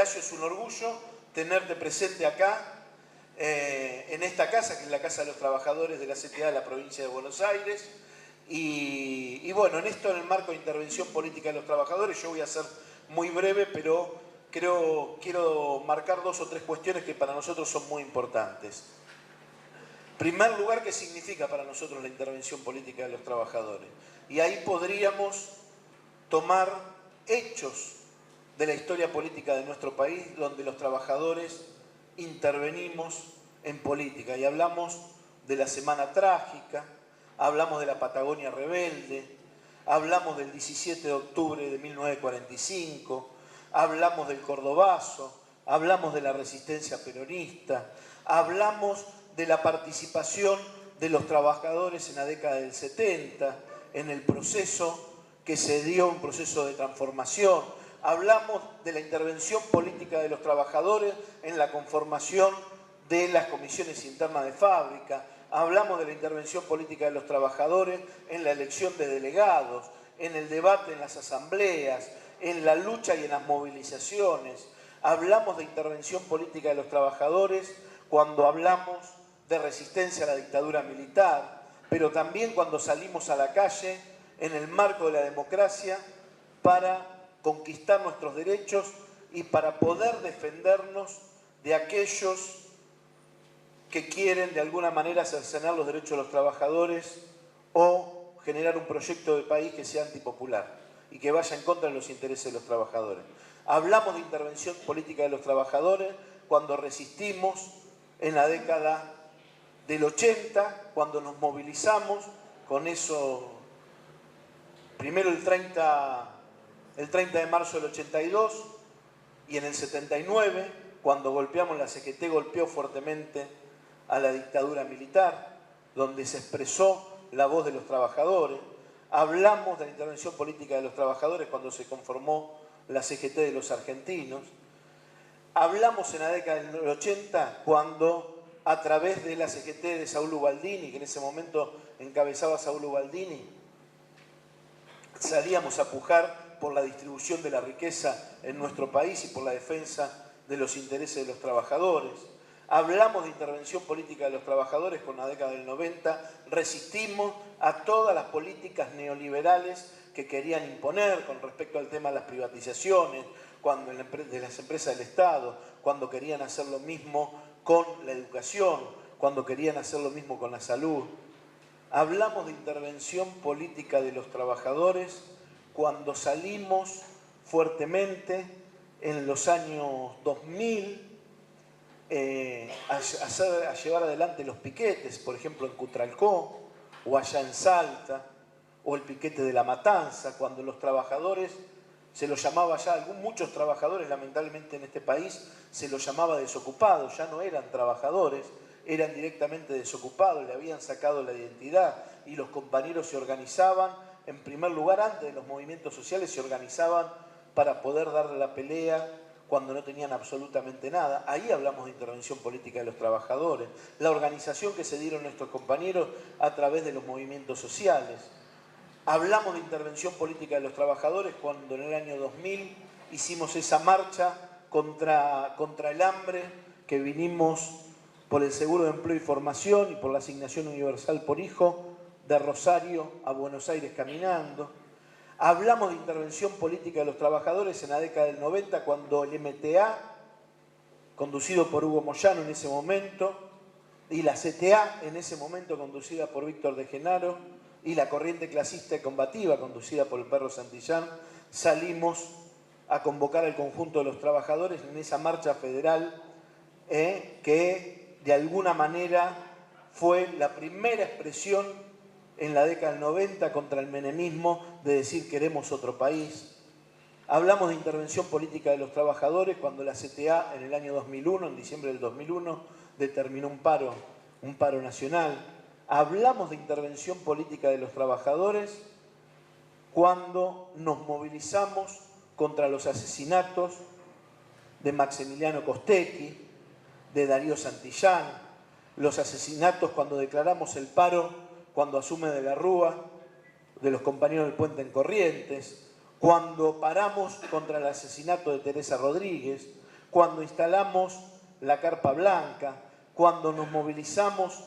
Horacio, es un orgullo tenerte presente acá, en esta casa, que es la Casa de los Trabajadores de la CTA de la provincia de Buenos Aires. Y bueno, en esto, en el marco de intervención política de los trabajadores, yo voy a ser muy breve, pero quiero marcar 2 o 3 cuestiones que para nosotros son muy importantes. En primer lugar, ¿qué significa para nosotros la intervención política de los trabajadores? Y ahí podríamos tomar hechos de la historia política de nuestro país, donde los trabajadores intervenimos en política. Y hablamos de la Semana Trágica, hablamos de la Patagonia Rebelde, hablamos del 17 de octubre de 1945, hablamos del Cordobazo, hablamos de la resistencia peronista, hablamos de la participación de los trabajadores en la década del 70, en el proceso que se dio, un proceso de transformación. Hablamos de la intervención política de los trabajadores en la conformación de las comisiones internas de fábrica. Hablamos de la intervención política de los trabajadores en la elección de delegados, en el debate en las asambleas, en la lucha y en las movilizaciones. Hablamos de intervención política de los trabajadores cuando hablamos de resistencia a la dictadura militar, pero también cuando salimos a la calle en el marco de la democracia para conquistar nuestros derechos y para poder defendernos de aquellos que quieren de alguna manera cercenar los derechos de los trabajadores o generar un proyecto de país que sea antipopular y que vaya en contra de los intereses de los trabajadores. Hablamos de intervención política de los trabajadores cuando resistimos en la década del 80, cuando nos movilizamos con eso, primero el 30 de marzo del 82 y en el 79, cuando golpeamos, la CGT golpeó fuertemente a la dictadura militar, donde se expresó la voz de los trabajadores. Hablamos de la intervención política de los trabajadores cuando se conformó la CGT de los argentinos. Hablamos en la década del 80 cuando, a través de la CGT de Saúl Ubaldini, que en ese momento encabezaba Saúl Ubaldini, salíamos a pujar por la distribución de la riqueza en nuestro país y por la defensa de los intereses de los trabajadores. Hablamos de intervención política de los trabajadores con la década del 90, resistimos a todas las políticas neoliberales que querían imponer con respecto al tema de las privatizaciones, de las empresas del Estado, cuando querían hacer lo mismo con la educación, cuando querían hacer lo mismo con la salud. Hablamos de intervención política de los trabajadores cuando salimos fuertemente en los años 2000 a llevar adelante los piquetes, por ejemplo en Cutralcó o allá en Salta, o el piquete de La Matanza, cuando los trabajadores, se los llamaba ya, muchos trabajadores lamentablemente en este país se los llamaba desocupados, ya no eran trabajadores, eran directamente desocupados, le habían sacado la identidad y los compañeros se organizaban, en primer lugar antes de los movimientos sociales se organizaban para poder darle la pelea cuando no tenían absolutamente nada. Ahí hablamos de intervención política de los trabajadores, la organización que se dieron nuestros compañeros a través de los movimientos sociales. Hablamos de intervención política de los trabajadores cuando en el año 2000 hicimos esa marcha contra el hambre, que vinimos por el seguro de empleo y formación y por la asignación universal por hijo de Rosario a Buenos Aires caminando. Hablamos de intervención política de los trabajadores en la década del 90 cuando el MTA, conducido por Hugo Moyano en ese momento, y la CTA en ese momento conducida por Víctor de Genaro, y la corriente clasista y combativa conducida por el Perro Santillán, salimos a convocar al conjunto de los trabajadores en esa marcha federal que de alguna manera fue la primera expresión en la década del 90 contra el menemismo de decir queremos otro país. Hablamos de intervención política de los trabajadores cuando la CTA en el año 2001, en diciembre del 2001, determinó un paro nacional. Hablamos de intervención política de los trabajadores cuando nos movilizamos contra los asesinatos de Maximiliano Costecchi, de Darío Santillán, los asesinatos cuando declaramos el paro, cuando asume de la Rúa, de los compañeros del Puente en Corrientes, cuando paramos contra el asesinato de Teresa Rodríguez, cuando instalamos la carpa blanca, cuando nos movilizamos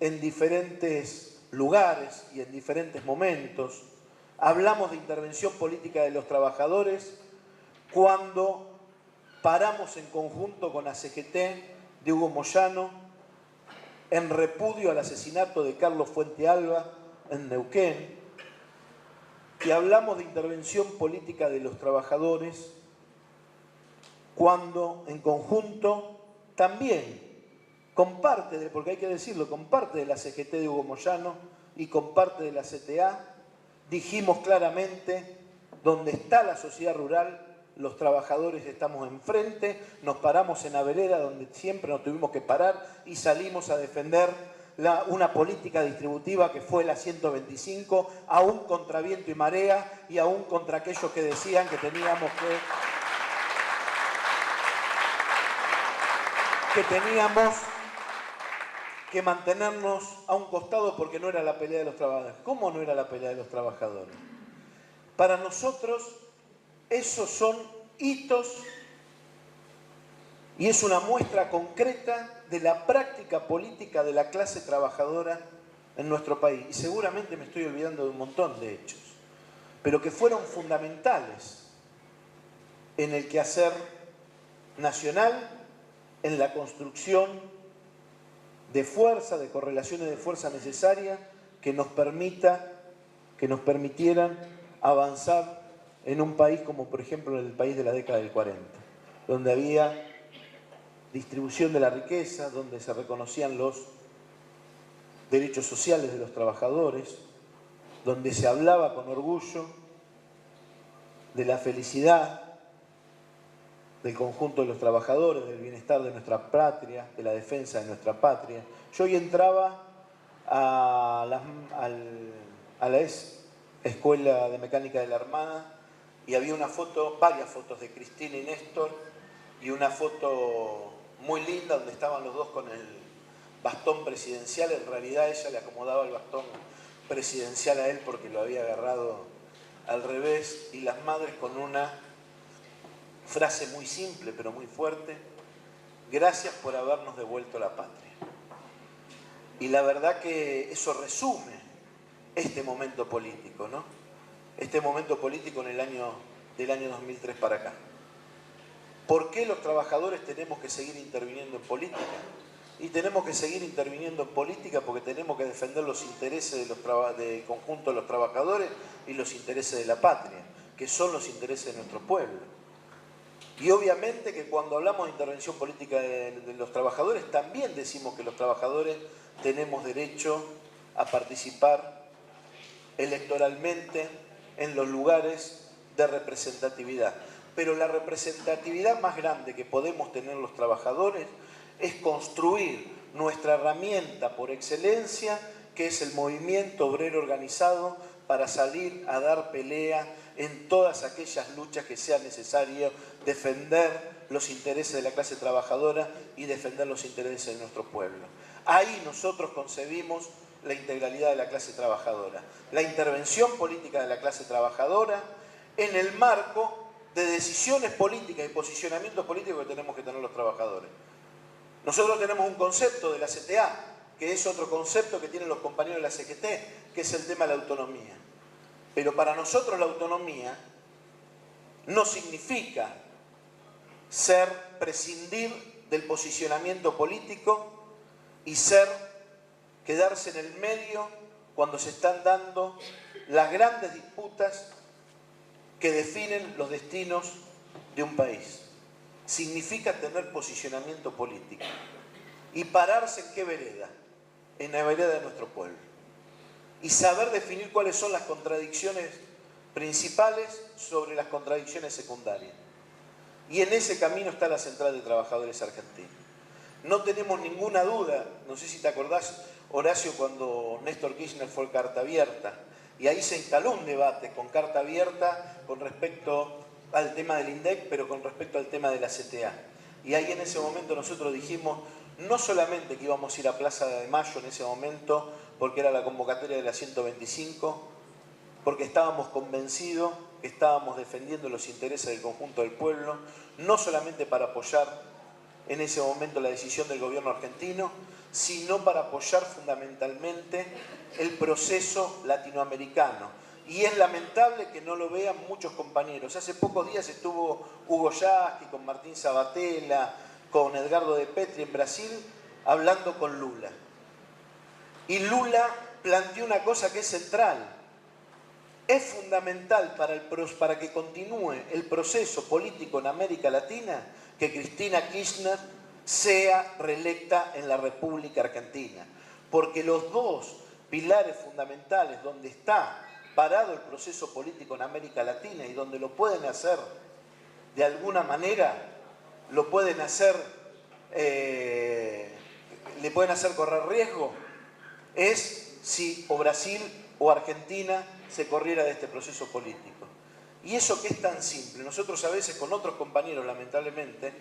en diferentes lugares y en diferentes momentos. Hablamos de intervención política de los trabajadores cuando paramos en conjunto con la CGT de Hugo Moyano en repudio al asesinato de Carlos Fuente Alba en Neuquén, y hablamos de intervención política de los trabajadores cuando en conjunto también con parte de, porque hay que decirlo, con parte de la CGT de Hugo Moyano y con parte de la CTA, dijimos claramente, donde está la sociedad rural, los trabajadores estamos enfrente, nos paramos en la vereda donde siempre nos tuvimos que parar y salimos a defender una política distributiva que fue la 125, aún contra viento y marea y aún contra aquellos que decían que teníamos que mantenernos a un costado porque no era la pelea de los trabajadores. ¿Cómo no era la pelea de los trabajadores? Para nosotros esos son hitos y es una muestra concreta de la práctica política de la clase trabajadora en nuestro país. Y seguramente me estoy olvidando de un montón de hechos, pero que fueron fundamentales en el quehacer nacional, en la construcción de fuerza, de correlaciones de fuerza necesarias que nos permitieran avanzar en un país como por ejemplo el país de la década del 40, donde había distribución de la riqueza, donde se reconocían los derechos sociales de los trabajadores, donde se hablaba con orgullo de la felicidad del conjunto de los trabajadores, del bienestar de nuestra patria, de la defensa de nuestra patria. Yo hoy entraba a la Escuela de Mecánica de la Armada y había una foto, varias fotos de Cristina y Néstor, y una foto muy linda donde estaban los dos con el bastón presidencial. En realidad ella le acomodaba el bastón presidencial a él porque lo había agarrado al revés, y las madres con una frase muy simple pero muy fuerte: gracias por habernos devuelto la patria. Y la verdad que eso resume este momento político, ¿no? Este momento político del año 2003 para acá. ¿Por qué los trabajadores tenemos que seguir interviniendo en política? Y tenemos que seguir interviniendo en política porque tenemos que defender los intereses del conjunto de los trabajadores y los intereses de la patria, que son los intereses de nuestro pueblo. Y obviamente que cuando hablamos de intervención política de los trabajadores, también decimos que los trabajadores tenemos derecho a participar electoralmente en los lugares de representatividad. Pero la representatividad más grande que podemos tener los trabajadores es construir nuestra herramienta por excelencia, que es el movimiento obrero organizado, para salir a dar pelea en todas aquellas luchas que sea necesario defender los intereses de la clase trabajadora y defender los intereses de nuestro pueblo. Ahí nosotros concebimos la integralidad de la clase trabajadora, la intervención política de la clase trabajadora en el marco de decisiones políticas y posicionamientos políticos que tenemos que tener los trabajadores. Nosotros tenemos un concepto de la CTA, que es otro concepto que tienen los compañeros de la CGT, que es el tema de la autonomía. Pero para nosotros la autonomía no significa prescindir del posicionamiento político y quedarse en el medio cuando se están dando las grandes disputas que definen los destinos de un país. Significa tener posicionamiento político y pararse en qué vereda, en la vereda de nuestro pueblo, y saber definir cuáles son las contradicciones principales sobre las contradicciones secundarias. Y en ese camino está la Central de Trabajadores Argentinos. No tenemos ninguna duda, no sé si te acordás, Horacio, cuando Néstor Kirchner fue Carta Abierta, y ahí se instaló un debate con Carta Abierta con respecto al tema del INDEC, pero con respecto al tema de la CTA. Y ahí en ese momento nosotros dijimos, no solamente que íbamos a ir a Plaza de Mayo en ese momento, porque era la convocatoria de la 125, porque estábamos convencidos que estábamos defendiendo los intereses del conjunto del pueblo, no solamente para apoyar en ese momento la decisión del gobierno argentino, sino para apoyar fundamentalmente el proceso latinoamericano. Y es lamentable que no lo vean muchos compañeros. Hace pocos días estuvo Hugo Yasky con Martín Sabatella, con Edgardo de Petri en Brasil, hablando con Lula. Y Lula planteó una cosa que es central. Es fundamental para que continúe el proceso político en América Latina que Cristina Kirchner sea reelecta en la República Argentina. Porque los dos pilares fundamentales donde está parado el proceso político en América Latina y donde lo pueden hacer de alguna manera, lo pueden hacer, le pueden hacer correr riesgo, es si o Brasil o Argentina se corriera de este proceso político. Y eso que es tan simple. Nosotros a veces con otros compañeros, lamentablemente,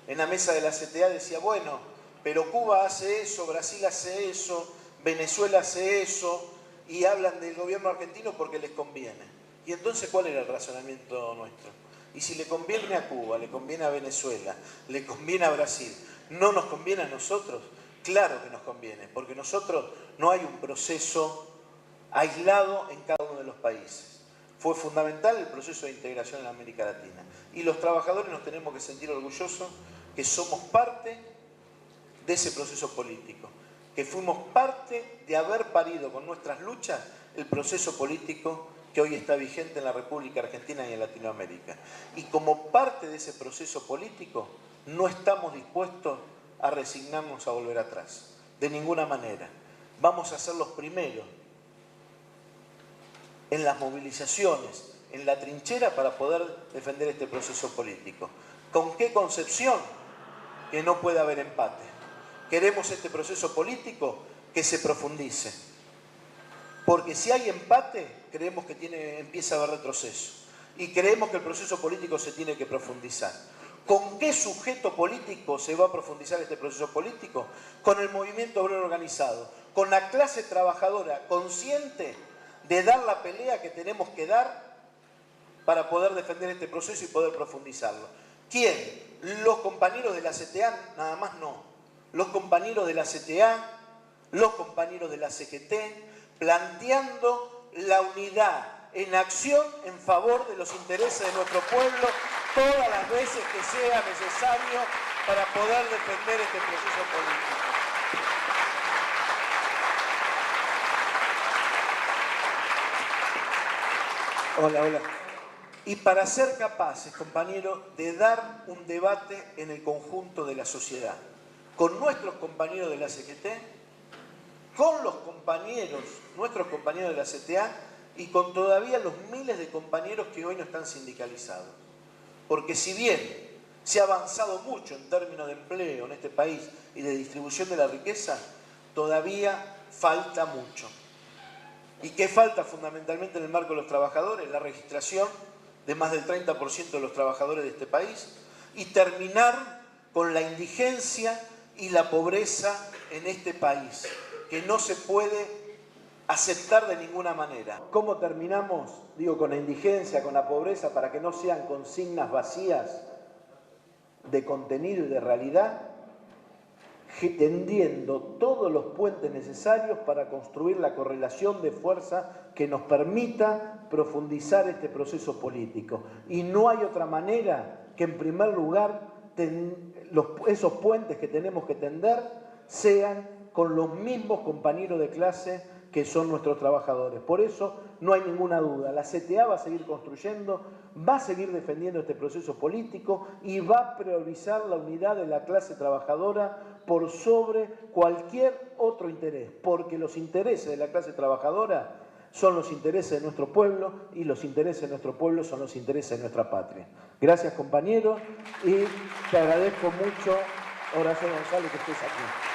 en la mesa de la CTA decía, bueno, pero Cuba hace eso, Brasil hace eso, Venezuela hace eso, y hablan del gobierno argentino porque les conviene. Y entonces, ¿cuál era el razonamiento nuestro? Y si le conviene a Cuba, le conviene a Venezuela, le conviene a Brasil, ¿no nos conviene a nosotros? Claro que nos conviene, porque nosotros no hay un proceso aislado en cada uno de los países. Fue fundamental el proceso de integración en América Latina. Y los trabajadores nos tenemos que sentir orgullosos que somos parte de ese proceso político, que fuimos parte de haber parido con nuestras luchas el proceso político que hoy está vigente en la República Argentina y en Latinoamérica. Y como parte de ese proceso político, no estamos dispuestos a resignarnos a volver atrás, de ninguna manera. Vamos a ser los primeros en las movilizaciones, en la trinchera para poder defender este proceso político. ¿Con qué concepción? Que no puede haber empate. Queremos este proceso político que se profundice. Porque si hay empate, creemos que empieza a haber retroceso. Y creemos que el proceso político se tiene que profundizar. ¿Con qué sujeto político se va a profundizar este proceso político? Con el movimiento obrero organizado, con la clase trabajadora consciente de dar la pelea que tenemos que dar para poder defender este proceso y poder profundizarlo. ¿Quién? Los compañeros de la CTA, nada más no. Los compañeros de la CTA, los compañeros de la CGT, planteando la unidad en acción en favor de los intereses de nuestro pueblo todas las veces que sea necesario para poder defender este proceso político. Hola, hola. Y para ser capaces, compañeros, de dar un debate en el conjunto de la sociedad, con nuestros compañeros de la CGT, con los compañeros, nuestros compañeros de la CTA y con todavía los miles de compañeros que hoy no están sindicalizados. Porque si bien se ha avanzado mucho en términos de empleo en este país y de distribución de la riqueza, todavía falta mucho. ¿Y qué falta fundamentalmente en el marco de los trabajadores? La registración de más del 30% de los trabajadores de este país y terminar con la indigencia y la pobreza en este país, que no se puede aceptar de ninguna manera. ¿Cómo terminamos? Digo, con la indigencia, con la pobreza, para que no sean consignas vacías de contenido y de realidad, tendiendo todos los puentes necesarios para construir la correlación de fuerza que nos permita profundizar este proceso político. Y no hay otra manera que, en primer lugar, esos puentes que tenemos que tender sean con los mismos compañeros de clase que son nuestros trabajadores. Por eso no hay ninguna duda, la CTA va a seguir construyendo, va a seguir defendiendo este proceso político y va a priorizar la unidad de la clase trabajadora por sobre cualquier otro interés, porque los intereses de la clase trabajadora son los intereses de nuestro pueblo y los intereses de nuestro pueblo son los intereses de nuestra patria. Gracias, compañeros, y te agradezco mucho, Horacio González, que estés aquí.